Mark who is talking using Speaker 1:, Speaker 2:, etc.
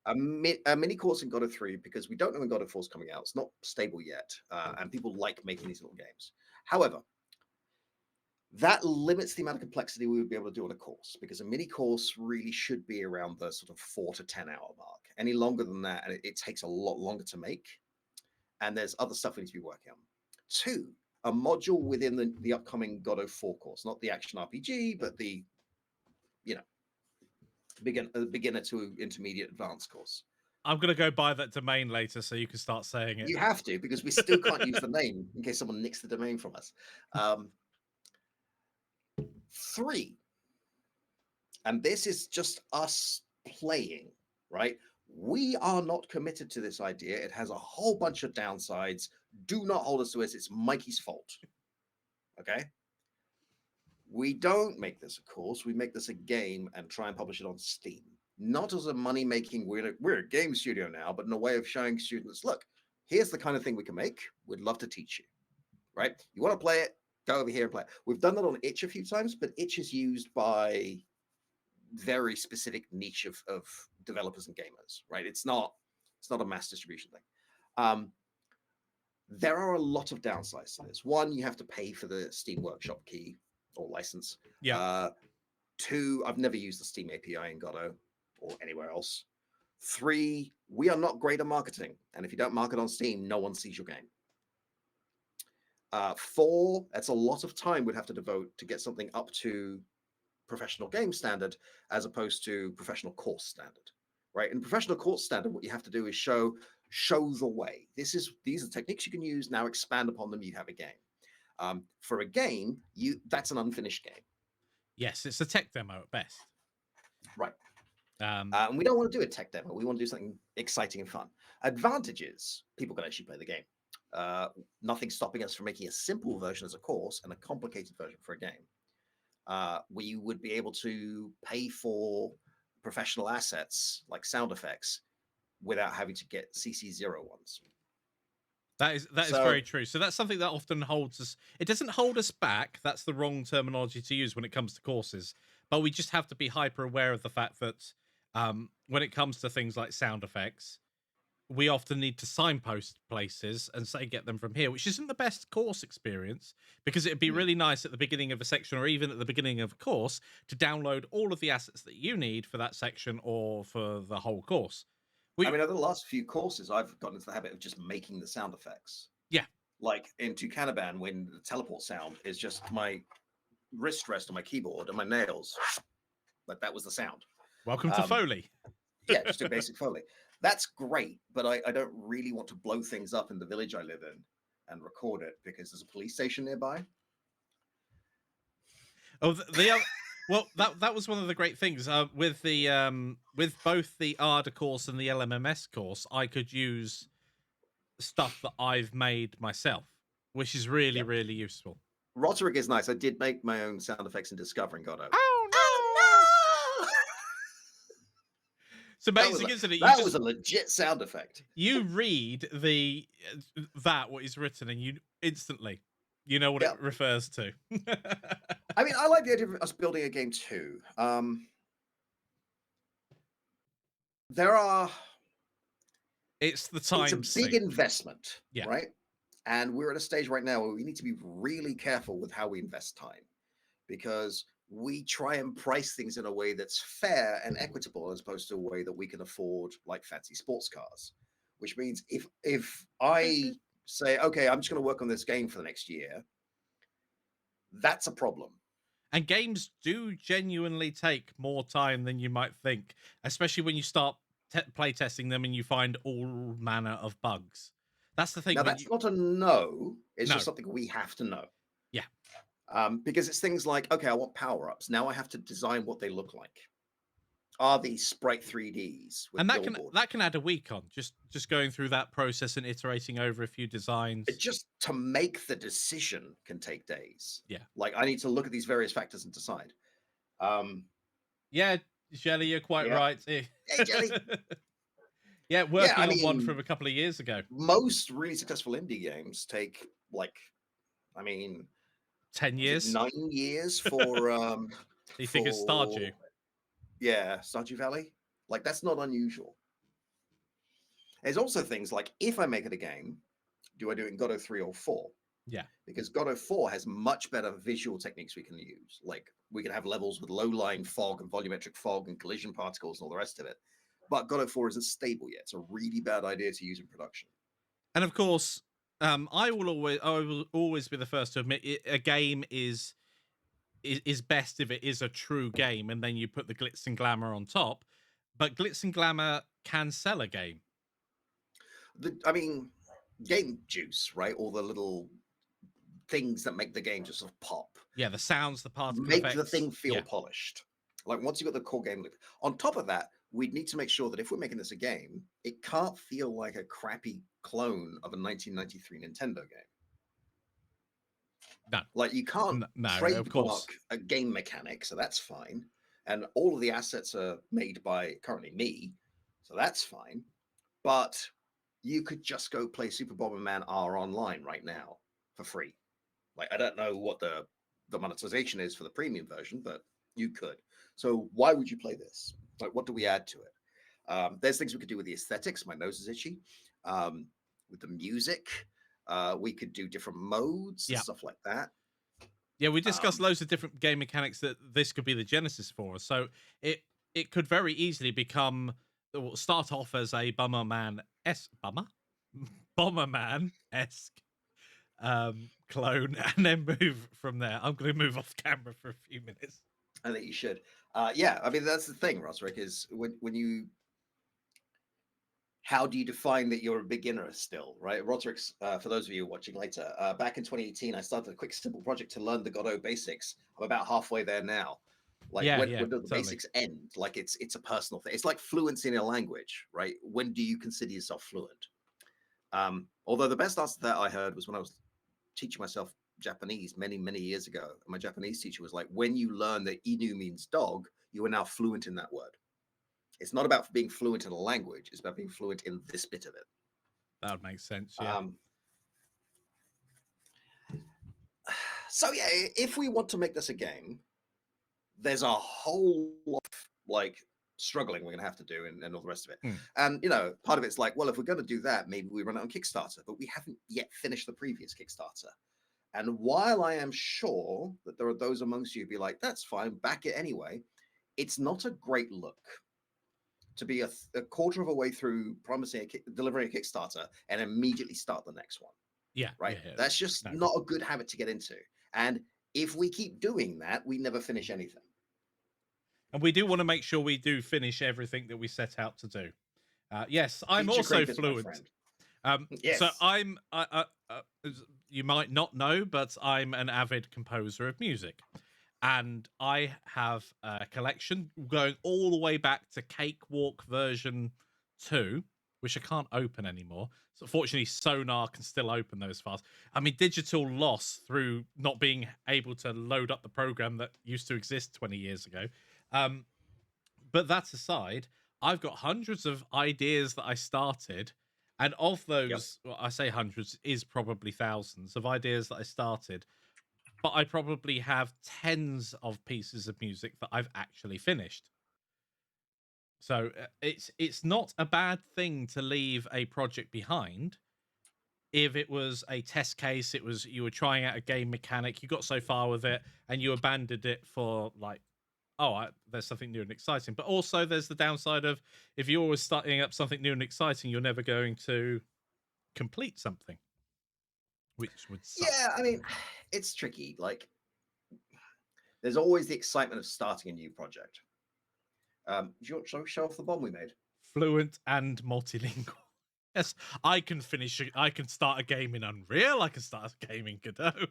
Speaker 1: A mini course in God of 3 because we don't know when God of 4 is coming out. It's not stable yet, and people like making these little games. However, that limits the amount of complexity we would be able to do on a course because a mini course really should be around the sort of 4 to 10 hour mark. Any longer than that, and it takes a lot longer to make. And there's other stuff we need to be working on. 2, a module within the upcoming God of 4 course, not the action RPG, but the beginner to intermediate advanced course.
Speaker 2: I'm going to go buy that domain later so you can start saying it.
Speaker 1: You have to, because we still can't use the name in case someone nicks the domain from us. 3, and this is just us playing, right? We are not committed to this idea. It has a whole bunch of downsides. Do not hold us to it. It's Mikey's fault. Okay? We don't make this a course. We make this a game and try and publish it on Steam. Not as a money-making, we're a game studio now, but in a way of showing students, look, here's the kind of thing we can make. We'd love to teach you, right? You want to play it? Go over here and play it. We've done that on Itch a few times, but Itch is used by very specific niche of developers and gamers, right? It's not a mass distribution thing. There are a lot of downsides to this. 1, you have to pay for the Steam Workshop key or license.
Speaker 2: Yeah.
Speaker 1: 2, I've never used the Steam API in Godot or anywhere else. 3, we are not great at marketing, and if you don't market on Steam, no one sees your game. 4, that's a lot of time we'd have to devote to get something up to professional game standard as opposed to professional course standard, right? In professional course standard, what you have to do is show the way. These are techniques you can use. Now expand upon them. You have a game. For a game, that's an unfinished game.
Speaker 2: Yes, it's a tech demo at best.
Speaker 1: Right. And we don't want to do a tech demo. We want to do something exciting and fun. Advantages: people can actually play the game. Nothing's stopping us from making a simple version as a course and a complicated version for a game. We would be able to pay for professional assets like sound effects without having to get CC0 ones.
Speaker 2: That is very true. So that's something that often holds us. It doesn't hold us back. That's the wrong terminology to use when it comes to courses. But we just have to be hyper aware of the fact that when it comes to things like sound effects, we often need to signpost places and say get them from here, which isn't the best course experience, because it'd be really nice at the beginning of a section or even at the beginning of a course to download all of the assets that you need for that section or for the whole course.
Speaker 1: I mean, over the last few courses, I've gotten into the habit of just making the sound effects.
Speaker 2: Yeah.
Speaker 1: Like in Tucanaban, when the teleport sound is just my wrist rest on my keyboard and my nails. Like that was the sound.
Speaker 2: Welcome to Foley.
Speaker 1: Yeah, just a basic Foley. That's great, but I don't really want to blow things up in the village I live in and record it because there's a police station nearby.
Speaker 2: Oh, well, that was one of the great things with the with both the ARDA course and the LMMS course. I could use stuff that I've made myself, which is really really useful.
Speaker 1: Roderick is nice. I did make my own sound effects in Discovering Godot.
Speaker 2: Oh no! It's amazing, isn't it?
Speaker 1: That was a legit sound effect.
Speaker 2: You read what is written, and you instantly know what it refers to.
Speaker 1: I mean, I like the idea of us building a game too.
Speaker 2: It's the time.
Speaker 1: It's a big investment,
Speaker 2: yeah.
Speaker 1: Right? And we're at a stage right now where we need to be really careful with how we invest time, because we try and price things in a way that's fair and equitable as opposed to a way that we can afford, like fancy sports cars. Which means if I say, okay, I'm just going to work on this game for the next year, that's a problem.
Speaker 2: And games do genuinely take more time than you might think, especially when you start play testing them and you find all manner of bugs. That's the thing.
Speaker 1: Now, that's not a no. It's just something we have to know.
Speaker 2: Yeah.
Speaker 1: Because it's things like, okay, I want power-ups. Now I have to design what they look like. Are these sprite 3Ds?
Speaker 2: And that can add a week on, just going through that process and iterating over a few designs.
Speaker 1: Just to make the decision can take days.
Speaker 2: Yeah.
Speaker 1: Like, I need to look at these various factors and decide.
Speaker 2: Yeah, Jelly, you're quite right.
Speaker 1: Hey, Jelly.
Speaker 2: Yeah, working on one from a couple of years ago.
Speaker 1: Most really successful indie games take
Speaker 2: 10 years,
Speaker 1: 9 years for.
Speaker 2: You figure Stardew?
Speaker 1: Yeah, Stardew Valley. Like, that's not unusual. There's also things like, if I make it a game, do I do it in Godot 3 or 4?
Speaker 2: Yeah.
Speaker 1: Because Godot 4 has much better visual techniques we can use. Like, we can have levels with low-lying fog and volumetric fog and collision particles and all the rest of it. But Godot 4 isn't stable yet. It's a really bad idea to use in production.
Speaker 2: And of course, I will always be the first to admit a game is best if it is a true game, and then you put the glitz and glamour on top. But glitz and glamour can sell a game.
Speaker 1: I mean, game juice, right? All the little things that make the game just sort of pop.
Speaker 2: Yeah, the sounds, the particle
Speaker 1: make
Speaker 2: effects.
Speaker 1: The thing feel polished. Like, once you've got the core game loop. On top of that, we'd need to make sure that if we're making this a game, it can't feel like a crappy clone of a 1993 Nintendo game.
Speaker 2: No.
Speaker 1: Like, you can't trademark a game mechanic, so that's fine. And all of the assets are made by currently me, so that's fine. But you could just go play Super Bomberman R online right now for free. Like, I don't know what the monetization is for the premium version, but you could. So why would you play this? Like, what do we add to it? There's things we could do with the aesthetics. My nose is itchy. With the music, we could do different modes and stuff like that.
Speaker 2: Yeah, we discussed loads of different game mechanics that this could be the genesis for. So it could very easily start off as a Bomberman-esque clone, and then move from there. I'm going to move off camera for a few minutes.
Speaker 1: I think you should. Yeah, I mean, that's the thing, Rosric, is when you... How do you define that you're a beginner still, right? Roderick's, for those of you watching later, back in 2018, I started a quick, simple project to learn the Godot basics. I'm about halfway there now. Like, when do the basics end? Like, it's a personal thing. It's like fluency in a language, right? When do you consider yourself fluent? Although the best answer to that I heard was when I was teaching myself Japanese many, many years ago. And my Japanese teacher was like, when you learn that Inu means dog, you are now fluent in that word. It's not about being fluent in a language. It's about being fluent in this bit of it.
Speaker 2: That would make sense, yeah.
Speaker 1: So, yeah, if we want to make this a game, there's a whole lot of, like, struggling we're going to have to do and all the rest of it. And, you know, part of it's like, well, if we're going to do that, maybe we run it on Kickstarter. But we haven't yet finished the previous Kickstarter. And while I am sure that there are those amongst you who be like, that's fine, back it anyway, it's not a great look to be a quarter of a way through delivering a Kickstarter and immediately start the next one.
Speaker 2: Yeah.
Speaker 1: Right.
Speaker 2: Yeah.
Speaker 1: That's just not a good habit to get into. And if we keep doing that, we never finish anything.
Speaker 2: And we do want to make sure we do finish everything that we set out to do. Yes, I'm also fluent.
Speaker 1: Yes.
Speaker 2: So you might not know, but I'm an avid composer of music. And I have a collection going all the way back to Cakewalk version 2, which I can't open anymore. So fortunately, Sonar can still open those files. I mean, digital loss through not being able to load up the program that used to exist 20 years ago. But that aside, I've got hundreds of ideas that I started. And of those, well, I say hundreds, is probably thousands of ideas that I started. But I probably have tens of pieces of music that I've actually finished. So it's not a bad thing to leave a project behind. If it was a test case, you were trying out a game mechanic, you got so far with it, and you abandoned it for like, there's something new and exciting. But also there's the downside of if you're always starting up something new and exciting, you're never going to complete something. Which would suck.
Speaker 1: Yeah, I mean, it's tricky. Like, there's always the excitement of starting a new project. Do you want to show off the bomb we made?
Speaker 2: Fluent and multilingual. Yes, I can start a game in Unreal. I can start a game in Godot.